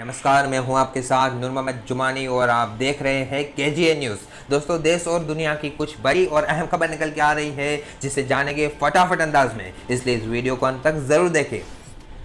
नमस्कार, मैं हूं आपके साथ नूर मोहम्मद जुमानी और आप देख रहे हैं केजीए न्यूज़। दोस्तों, देश और दुनिया की कुछ बड़ी और अहम खबर निकल के आ रही है जिसे जानेंगे फटाफट अंदाज में, इसलिए इस वीडियो को अंत तक ज़रूर देखें।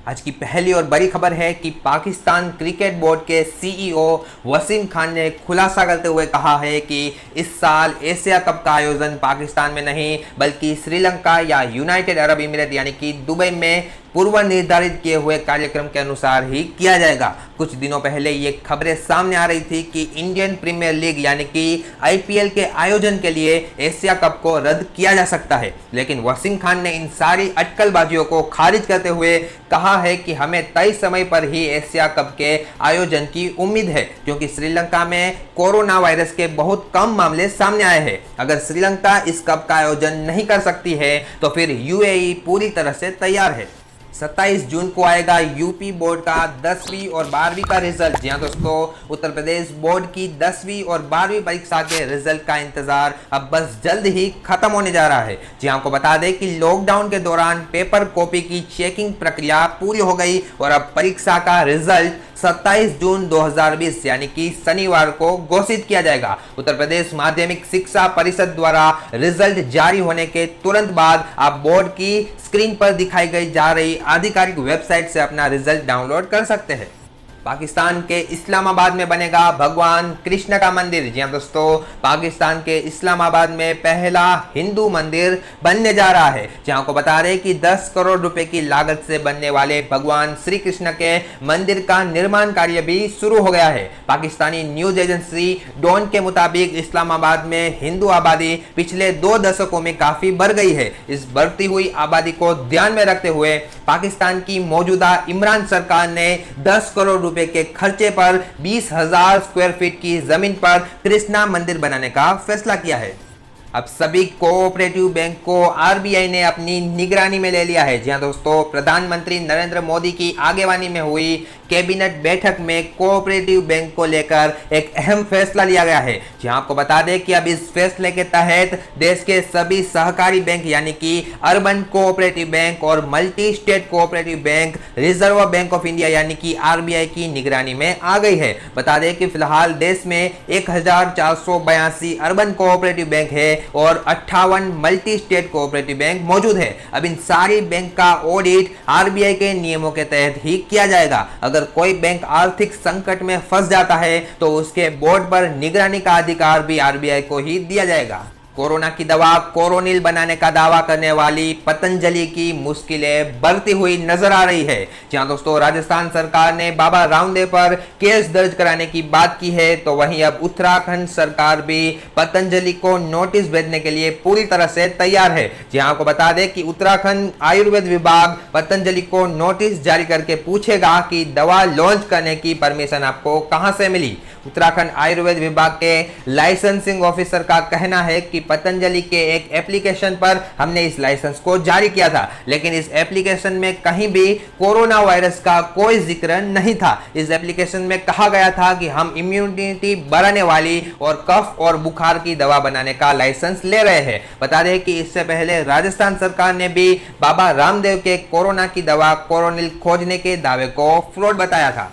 आज की पहली और बड़ी खबर है कि पाकिस्तान क्रिकेट बोर्ड के सीईओ वसीम खान ने खुलासा करते हुए कहा है कि इस साल एशिया कप का आयोजन पाकिस्तान में नहीं बल्कि श्रीलंका या यूनाइटेड अरब इमिरेट यानी कि दुबई में पूर्व निर्धारित किए हुए कार्यक्रम के अनुसार ही किया जाएगा। कुछ दिनों पहले ये खबरें सामने आ रही थी कि इंडियन प्रीमियर लीग यानी कि आईपीएल के आयोजन के लिए एशिया कप को रद्द किया जा सकता है, लेकिन वसीम खान ने इन सारी अटकलबाजियों को खारिज करते हुए कहा है कि हमें तय समय पर ही एशिया कप के आयोजन की उम्मीद है, क्योंकि श्रीलंका में कोरोना वायरस के बहुत कम मामले सामने आए हैं। अगर श्रीलंका इस कप का आयोजन नहीं कर सकती है तो फिर यूएई पूरी तरह से तैयार है। 27 जून को आएगा यूपी बोर्ड का 10वीं और 12वीं का रिजल्ट। जी हाँ दोस्तों, उत्तर प्रदेश बोर्ड की 10वीं और 12वीं परीक्षा के रिजल्ट का इंतजार अब बस जल्द ही खत्म होने जा रहा है। जी हाँ, आपको बता दें कि लॉकडाउन के दौरान पेपर कॉपी की चेकिंग प्रक्रिया पूरी हो गई और अब परीक्षा का रिजल्ट 27 जून 2020 यानी कि शनिवार को घोषित किया जाएगा। उत्तर प्रदेश माध्यमिक शिक्षा परिषद द्वारा रिजल्ट जारी होने के तुरंत बाद आप बोर्ड की स्क्रीन पर दिखाई गई जा रही आधिकारिक वेबसाइट से अपना रिजल्ट डाउनलोड कर सकते हैं। पाकिस्तान के इस्लामाबाद में बनेगा भगवान कृष्ण का मंदिर। जी हाँ दोस्तों, पाकिस्तान के इस्लामाबाद में पहला हिंदू मंदिर बनने जा रहा है। जहां को बता रहे कि 10 करोड़ रुपए की लागत से बनने वाले भगवान श्री कृष्ण के मंदिर का निर्माण कार्य भी शुरू हो गया है। पाकिस्तानी न्यूज एजेंसी डॉन के मुताबिक इस्लामाबाद में हिंदू आबादी पिछले 2 दशकों में काफी बढ़ गई है। इस बढ़ती हुई आबादी को ध्यान में रखते हुए पाकिस्तान की मौजूदा इमरान सरकार ने 10 करोड़ रुपए के खर्चे पर 20,000 स्क्वायर फीट की जमीन पर कृष्णा मंदिर बनाने का फैसला किया है। अब सभी कोऑपरेटिव बैंक को आरबीआई ने अपनी निगरानी में ले लिया है। जी हाँ दोस्तों, प्रधानमंत्री नरेंद्र मोदी की आगेवानी में हुई कैबिनेट बैठक में कोऑपरेटिव बैंक को लेकर एक अहम फैसला लिया गया है। जी हाँ, आपको बता दें कि अब इस फैसले के तहत देश के सभी सहकारी बैंक यानी कि अर्बन कोऑपरेटिव बैंक और multi state cooperative bank reserve bank of India यानी कि आरबीआई की निगरानी में आ गई है। बता दें कि फिलहाल देश में 1482 अर्बन कोऑपरेटिव बैंक है और 58 मल्टी स्टेट कोऑपरेटिव बैंक मौजूद है। अब इन सारी बैंक का ऑडिट आरबीआई के नियमों के तहत ही किया जाएगा। अगर कोई बैंक आर्थिक संकट में फंस जाता है तो उसके बोर्ड पर निगरानी का अधिकार भी आरबीआई को ही दिया जाएगा। कोरोना की दवा कोरोनिल बनाने का दावा करने वाली पतंजलि की मुश्किलें बढ़ती हुई नजर आ रही है। जहां दोस्तों, राजस्थान सरकार ने बाबा रामदेव पर केस दर्ज कराने की बात की है, तो वहीं अब उत्तराखंड सरकार भी पतंजलि को नोटिस भेजने के लिए पूरी तरह से तैयार है। जहां आपको बता दें कि उत्तराखंड आयुर्वेद विभाग पतंजलि को नोटिस जारी करके पूछेगा कि दवा लॉन्च करने की परमिशन आपको कहां से मिली। उत्तराखंड आयुर्वेद विभाग के लाइसेंसिंग ऑफिसर का कहना है कि पतंजलि के एक एप्लीकेशन पर हमने इस लाइसेंस को जारी किया था, लेकिन इस एप्लीकेशन में कहीं भी कोरोना वायरस का कोई जिक्र नहीं था। इस एप्लीकेशन में कहा गया था कि हम इम्यूनिटी बढ़ाने वाली और कफ और बुखार की दवा बनाने का लाइसेंस ले रहे हैं। बता दें कि इससे पहले राजस्थान सरकार ने भी बाबा रामदेव के कोरोना की दवा कोरोनिल खोजने के दावे को फ्रॉड बताया था।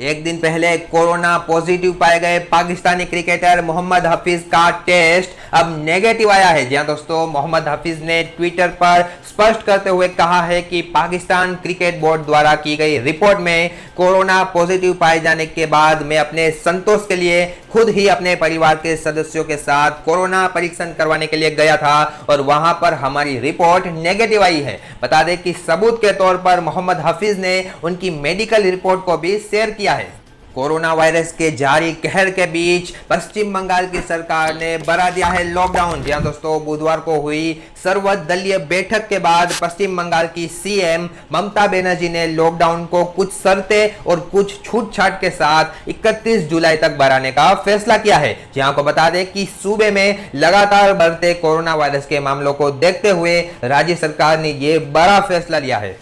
एक दिन पहले कोरोना पॉजिटिव पाए गए पाकिस्तानी क्रिकेटर मोहम्मद हफीज का टेस्ट अब नेगेटिव आया है। जी हाँ दोस्तों, मोहम्मद हफीज ने ट्विटर पर स्पष्ट करते हुए कहा है कि पाकिस्तान क्रिकेट बोर्ड द्वारा की गई रिपोर्ट में कोरोना पॉजिटिव पाए जाने के बाद मैं अपने संतोष के लिए खुद ही अपने परिवार के सदस्यों के साथ कोरोना परीक्षण करवाने के लिए गया था और वहां पर हमारी रिपोर्ट नेगेटिव आई है। बता दें कि सबूत के तौर पर मोहम्मद हफीज ने उनकी मेडिकल रिपोर्ट को भी शेयर किया है। कोरोना वायरस के जारी कहर के बीच पश्चिम बंगाल की सरकार ने बढ़ा दिया है लॉकडाउन। जी हाँ दोस्तों, बुधवार को हुई सर्वदलीय बैठक के बाद पश्चिम बंगाल की सीएम ममता बनर्जी ने लॉकडाउन को कुछ शर्तें और कुछ छूट छाट के साथ 31 जुलाई तक बढ़ाने का फैसला किया है। जी हाँ, आपको बता दें कि सूबे में लगातार बढ़ते कोरोना वायरस के मामलों को देखते हुए राज्य सरकार ने यह बड़ा फैसला लिया है।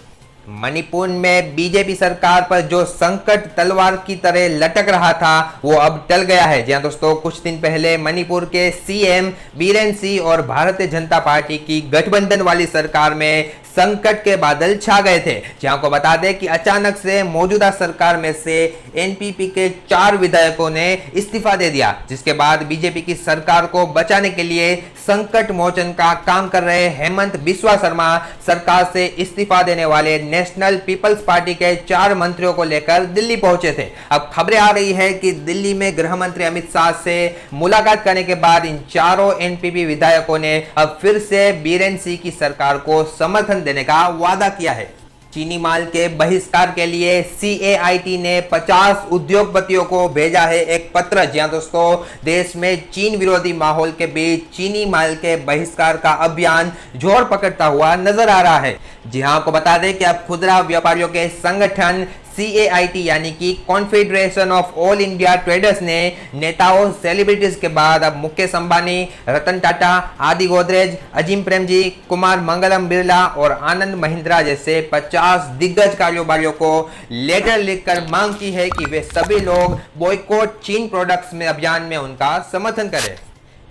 मणिपुर में बीजेपी सरकार पर जो संकट तलवार की तरह लटक रहा था वो अब टल गया है। जी हाँ दोस्तों, कुछ दिन पहले मणिपुर के सीएम बीरेन सिंह और भारतीय जनता पार्टी की गठबंधन वाली सरकार में संकट के बादल छा गए थे। जहां को बता दें कि अचानक से मौजूदा सरकार में से एनपीपी के 4 विधायकों ने इस्तीफा दे दिया, जिसके बाद बीजेपी की सरकार को बचाने के लिए संकट मोचन का काम कर रहे हेमंत बिस्वा शर्मा सरकार से इस्तीफा देने वाले नेशनल पीपल्स पार्टी के 4 मंत्रियों को लेकर दिल्ली पहुंचे थे। अब खबरें आ रही है कि दिल्ली में गृह मंत्री अमित शाह से मुलाकात करने के बाद इन चारों एनपीपी विधायकों ने अब फिर से बीरेन सिंह की सरकार को समर्थन देने का वादा किया है। चीनी माल के बहिष्कार के लिए सीएआईटी ने 50 उद्योगपतियों को भेजा है एक पत्र। जी हां दोस्तों, देश में चीन विरोधी माहौल के बीच चीनी माल के बहिष्कार का अभियान जोर पकड़ता हुआ नजर आ रहा है। जी हां, आपको बता दें कि अब खुदरा व्यापारियों के संगठन सीएआईटी यानी कि confederation of all India traders ने नेताओं सेलिब्रिटीज के बाद अब मुकेश अंबानी, रतन टाटा, आदि गोदरेज, अजीम प्रेमजी, कुमार मंगलम बिरला और आनंद महिंद्रा जैसे 50 दिग्गज कारोबारियों को लेटर लिखकर मांग की है कि वे सभी लोग बॉयकॉट चीन प्रोडक्ट्स में अभियान में उनका समर्थन करें।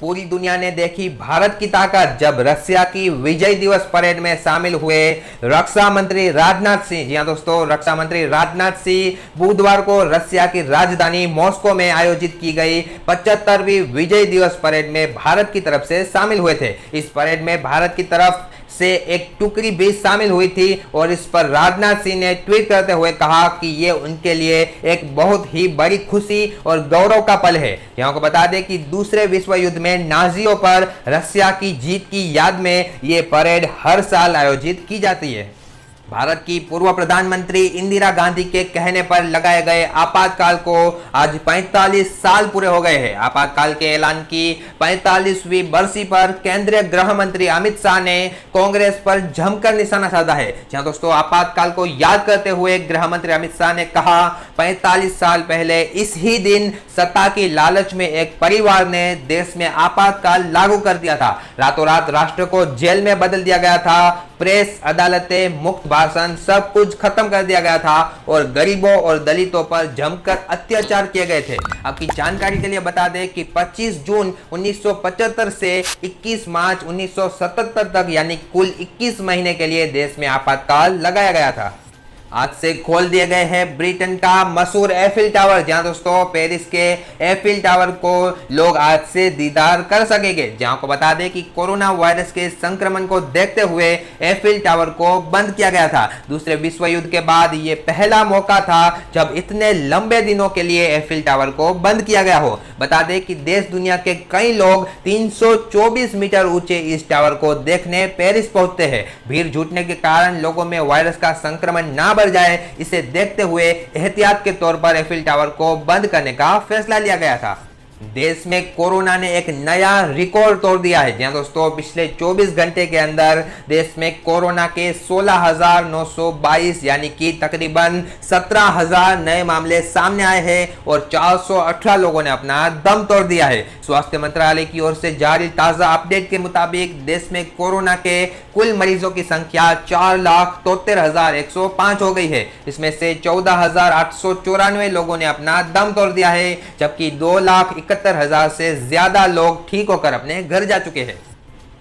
पूरी दुनिया ने देखी भारत की ताकत जब रशिया की विजय दिवस परेड में शामिल हुए रक्षा मंत्री राजनाथ सिंह। जी हां दोस्तों, रक्षा मंत्री राजनाथ सिंह बुधवार को रशिया की राजधानी मॉस्को में आयोजित की गई 75वीं विजय दिवस परेड में भारत की तरफ से शामिल हुए थे। इस परेड में भारत की तरफ से एक टुकड़ी भी शामिल हुई थी और इस पर राजनाथ सिंह ने ट्वीट करते हुए कहा कि ये उनके लिए एक बहुत ही बड़ी खुशी और गौरव का पल है। यहाँ को बता दें कि दूसरे विश्व युद्ध में नाजियों पर रशिया की जीत की याद में ये परेड हर साल आयोजित की जाती है। भारत की पूर्व प्रधानमंत्री इंदिरा गांधी के कहने पर लगाए गए आपातकाल को आज 45 साल पूरे हो गए हैं। आपातकाल के ऐलान की 45वीं बरसी पर केंद्रीय गृह मंत्री अमित शाह ने कांग्रेस पर जमकर निशाना साधा है। जहां दोस्तों, आपातकाल को याद करते हुए गृह मंत्री अमित शाह ने कहा, 45 साल पहले इस ही दिन सत्ता की लालच में एक परिवार ने देश में आपातकाल लागू कर दिया था। रातों रात राष्ट्र को जेल में बदल दिया गया था। प्रेस, अदालतें, मुक्त भाषण सब कुछ खत्म कर दिया गया था और गरीबों और दलितों पर जमकर अत्याचार किए गए थे। आपकी जानकारी के लिए बता दें कि 25 जून 1975 से 21 मार्च 1977 तक यानी कुल 21 महीने के लिए देश में आपातकाल लगाया गया था। आज से खोल दिए गए हैं ब्रिटेन का मशहूर एफिल टावर। जहां दोस्तों, पेरिस के एफिल टावर को लोग आज से दीदार कर सकेंगे। जहां को बता दें कि कोरोना वायरस के संक्रमण को देखते हुए एफिल टावर को बंद किया गया था। दूसरे विश्व युद्ध के बाद ये पहला मौका था जब इतने लंबे दिनों के लिए एफिल टावर को बंद किया गया हो। बता दें कि देश दुनिया के कई लोग 324 मीटर ऊंचे इस टावर को देखने पेरिस पहुंचते हैं। भीड़ जुटने के कारण लोगों में वायरस का संक्रमण ना बढ़ जाए, इसे देखते हुए एहतियात के तौर पर एफिल टावर को बंद करने का फैसला लिया गया था। देश में कोरोना ने एक नया रिकॉर्ड तोड़ दिया है। जी दोस्तों, पिछले 24 घंटे के अंदर देश में कोरोना के 16,922 यानी कि तकरीबन 17,000 नए मामले सामने आए हैं और 418 लोगों ने अपना दम तोड़ दिया है। स्वास्थ्य मंत्रालय की ओर से जारी ताजा अपडेट के मुताबिक देश में कोरोना के कुल मरीजों की संख्या 4,73,105 हो गई है। इसमें से 14,894 लोगों ने अपना दम तोड़ दिया है, जबकि 2,71,000 से ज्यादा लोग ठीक होकर अपने घर जा चुके हैं।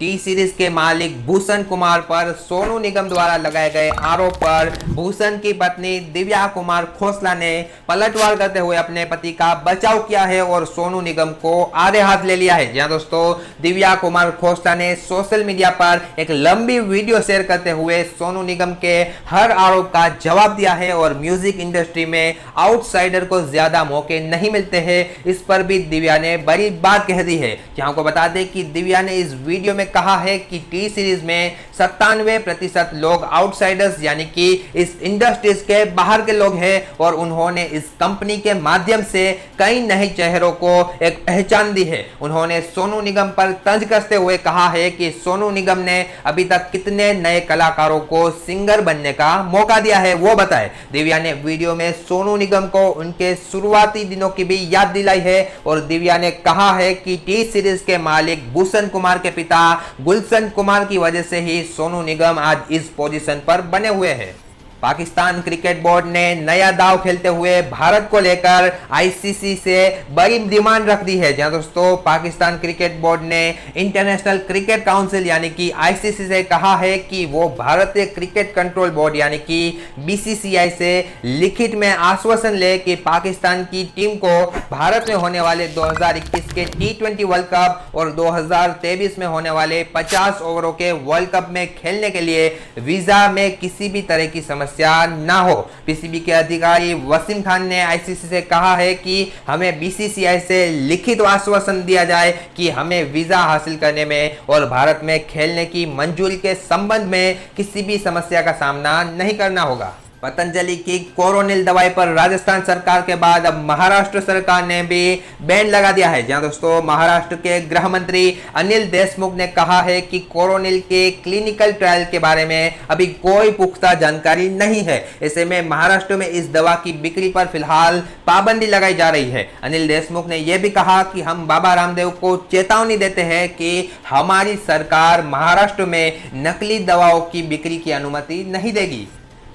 टी सीरीज के मालिक भूषण कुमार पर सोनू निगम द्वारा लगाए गए आरोप पर भूषण की पत्नी दिव्या कुमार खोसला ने पलटवार करते हुए अपने पति का बचाव किया है और सोनू निगम को आड़े हाथ ले लिया है। जहां दोस्तों, दिव्या कुमार खोसला ने सोशल मीडिया पर एक लंबी वीडियो शेयर करते हुए सोनू निगम के हर आरोप का जवाब दिया है और म्यूजिक इंडस्ट्री में आउटसाइडर को ज्यादा मौके नहीं मिलते हैं, इस पर भी दिव्या ने बड़ी बात कह दी है। जहां को बता दें कि दिव्या ने इस वीडियो में कहा है कि टी सीरीज में 97% लोग आउटसाइडर्स यानी कि इस इंडस्ट्रीज के बाहर के लोग हैं और उन्होंने इस कंपनी के माध्यम से कई नए चेहरों को एक पहचान दी है। उन्होंने सोनू निगम पर तंज कसते हुए कहा है कि सोनू निगम ने अभी तक कितने नए कलाकारों को सिंगर बनने का मौका दिया है वो बताए। दिव्या ने वीडियो में सोनू निगम को उनके शुरुआती दिनों की भी याद दिलाई है और दिव्या ने कहा है कि टी सीरीज के मालिक भूषण कुमार के पिता गुलशन कुमार की वजह से ही सोनू निगम आज इस पोजीशन पर बने हुए हैं। पाकिस्तान क्रिकेट बोर्ड ने नया दाव खेलते हुए भारत को लेकर आईसीसी से बड़ी डिमांड रख दी है। जहां दोस्तों पाकिस्तान क्रिकेट बोर्ड ने इंटरनेशनल क्रिकेट काउंसिल यानी कि आईसीसी से कहा है कि वो भारतीय क्रिकेट कंट्रोल बोर्ड यानी कि बीसीसीआई से लिखित में आश्वासन ले कि पाकिस्तान की टीम को भारत में होने वाले 2021 के T20 वर्ल्ड कप और 2023 में होने वाले 50 ओवरों के वर्ल्ड कप में खेलने के लिए वीजा में किसी भी तरह की समस्या ना हो। पीसीबी के अधिकारी वसीम खान ने आईसीसी से कहा है कि हमें बीसीसीआई से लिखित आश्वासन दिया जाए कि हमें वीजा हासिल करने में और भारत में खेलने की मंजूरी के संबंध में किसी भी समस्या का सामना नहीं करना होगा। पतंजलि की कोरोनिल दवाई पर राजस्थान सरकार के बाद अब महाराष्ट्र सरकार ने भी बैन लगा दिया है। जहां दोस्तों महाराष्ट्र के गृह मंत्री अनिल देशमुख ने कहा है कि कोरोनिल के क्लिनिकल ट्रायल के बारे में अभी कोई पुख्ता जानकारी नहीं है। ऐसे में महाराष्ट्र में इस दवा की बिक्री पर फिलहाल पाबंदी लगाई जा रही है। अनिल देशमुख ने यह भी कहा कि हम बाबा रामदेव को चेतावनी देते हैं कि हमारी सरकार महाराष्ट्र में नकली दवाओं की बिक्री की अनुमति नहीं देगी।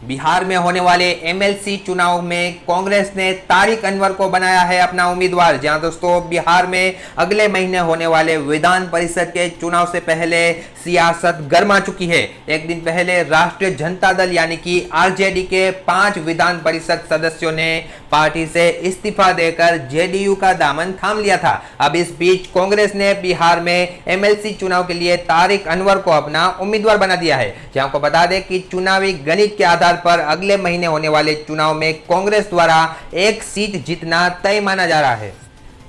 बिहार में होने वाले एमएलसी चुनाव में कांग्रेस ने तारिक अनवर को बनाया है अपना उम्मीदवार। जहां दोस्तों बिहार में अगले महीने होने वाले विधान परिषद के चुनाव से पहले सियासत गर्मा चुकी है। एक दिन पहले राष्ट्रीय जनता दल यानी कि आरजेडी के 5 विधान परिषद सदस्यों ने पार्टी से इस्तीफा देकर जेडीयू का दामन थाम लिया था। अब इस बीच कांग्रेस ने बिहार में एमएलसी चुनाव के लिए तारिक अनवर को अपना उम्मीदवार बना दिया है। जहां को बता दें कि चुनावी गणित के आधार पर अगले महीने होने वाले चुनाव में कांग्रेस द्वारा 1 सीट जीतना तय माना जा रहा है।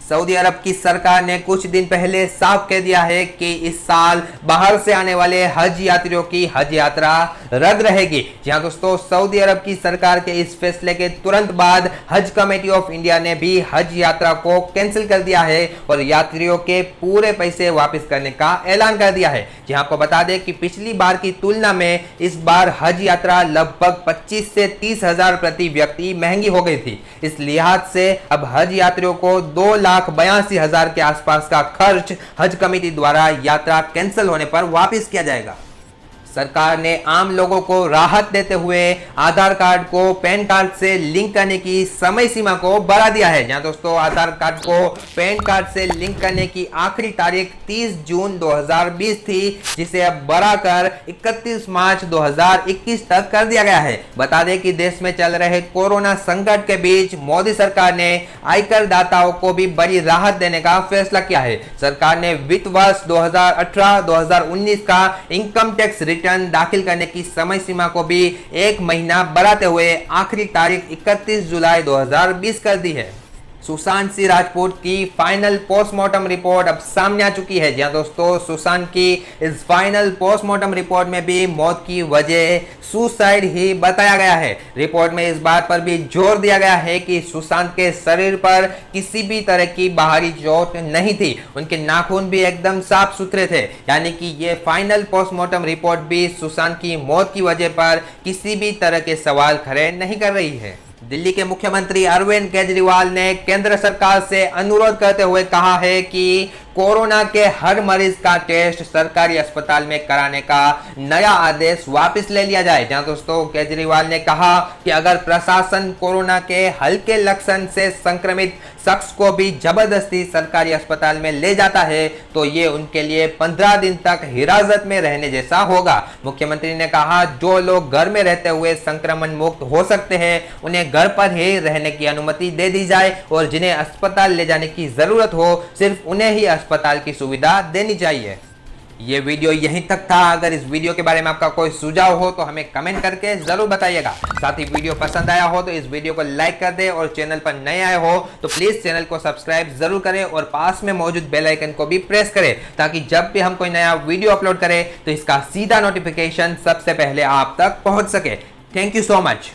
सऊदी अरब की सरकार ने कुछ दिन पहले साफ कह दिया है कि इस साल बाहर से आने वाले हज यात्रियों की हज यात्रा रद्द रहेगी। जहां दोस्तों सऊदी अरब की सरकार के इस फैसले के तुरंत बाद हज कमेटी ऑफ इंडिया ने भी हज यात्रा को कैंसिल कर दिया है और यात्रियों के पूरे पैसे वापस करने का ऐलान कर दिया है। जहां आपको बता दें कि पिछली बार की तुलना में इस बार हज यात्रा लगभग 25 से 30 हजार प्रति व्यक्ति महंगी हो गई थी। इस लिहाज से अब हज यात्रियों को 2,82,000 के आसपास का खर्च हज कमेटी द्वारा यात्रा कैंसिल होने पर वापस किया जाएगा। सरकार ने आम लोगों को राहत देते हुए आधार कार्ड को पैन कार्ड से लिंक करने की समय सीमा को बढ़ा दिया है। जहां दोस्तों आधार कार्ड को पैन कार्ड से लिंक करने की आखिरी तारीख 30 जून 2020 थी, जिसे अब बढ़ाकर 31 मार्च 2021 तक कर दिया गया है। बता दें कि देश में चल रहे कोरोना संकट के बीच मोदी सरकार ने आयकर दाताओं को भी बड़ी राहत देने का फैसला किया है। सरकार ने वित्त वर्ष 2018-2019 का इनकम टैक्स रिटर्न दाखिल करने की समय सीमा को भी 1 महीना बढ़ाते हुए आखिरी तारीख 31 जुलाई 2020 कर दी है। सुशांत सिंह राजपूत की फाइनल पोस्टमार्टम रिपोर्ट अब सामने आ चुकी है। जहां दोस्तों सुशांत की इस फाइनल पोस्टमार्टम रिपोर्ट में भी मौत की वजह सुसाइड ही बताया गया है। रिपोर्ट में इस बात पर भी जोर दिया गया है कि सुशांत के शरीर पर किसी भी तरह की बाहरी चोट नहीं थी, उनके नाखून भी एकदम साफ सुथरे थे। यानी कि ये फाइनल पोस्टमार्टम रिपोर्ट भी सुशांत की मौत की वजह पर किसी भी तरह के सवाल खड़े नहीं कर रही है। दिल्ली के मुख्यमंत्री अरविंद केजरीवाल ने केंद्र सरकार से अनुरोध करते हुए कहा है कि कोरोना के हर मरीज का टेस्ट सरकारी अस्पताल में कराने का नया आदेश वापस ले लिया जाए। जहां दोस्तों केजरीवाल ने कहा कि अगर प्रशासन कोरोना के हल्के लक्षण से संक्रमित शख्स को भी जबरदस्ती सरकारी अस्पताल में ले जाता है तो ये उनके लिए 15 दिन तक हिरासत में रहने जैसा होगा। मुख्यमंत्री ने कहा जो लोग घर में रहते हुए संक्रमण मुक्त हो सकते हैं उन्हें घर पर ही रहने की अनुमति दे दी जाए और जिन्हें अस्पताल ले जाने की जरूरत हो सिर्फ उन्हें ही अस्पताल की सुविधा देनी चाहिए। ये वीडियो यहीं तक था। अगर इस वीडियो के बारे में आपका कोई सुझाव हो तो हमें कमेंट करके जरूर बताइएगा। साथ ही वीडियो पसंद आया हो तो इस वीडियो को लाइक कर दे और चैनल पर नए आए हो तो प्लीज चैनल को सब्सक्राइब जरूर करें और पास में मौजूद बेल आइकन को भी प्रेस करें ताकि जब भी हम कोई नया वीडियो अपलोड करें तो इसका सीधा नोटिफिकेशन सबसे पहले आप तक पहुंच सके। Thank you so much.